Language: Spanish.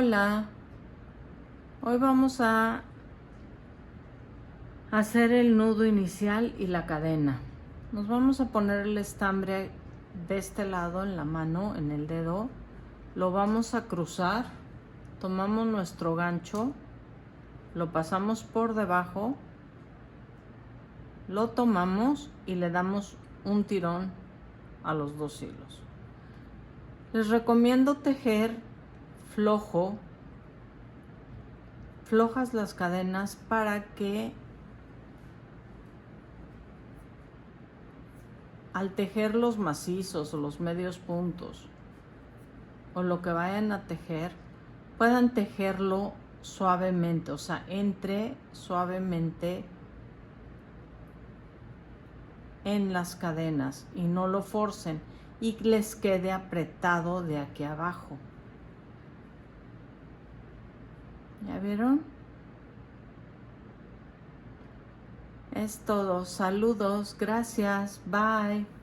Hola, hoy vamos a hacer el nudo inicial y la cadena. Nos vamos a poner el estambre de este lado en la mano, en el dedo. Lo vamos a cruzar, tomamos nuestro gancho, lo pasamos por debajo, lo tomamos y le damos un tirón a los dos hilos. Les recomiendo tejer flojas las cadenas para que al tejer los macizos o los medios puntos o lo que vayan a tejer, puedan tejerlo suavemente, o sea, entre suavemente en las cadenas y no lo forcen y les quede apretado de aquí abajo. ¿Ya vieron? Es todo. Saludos. Gracias. Bye.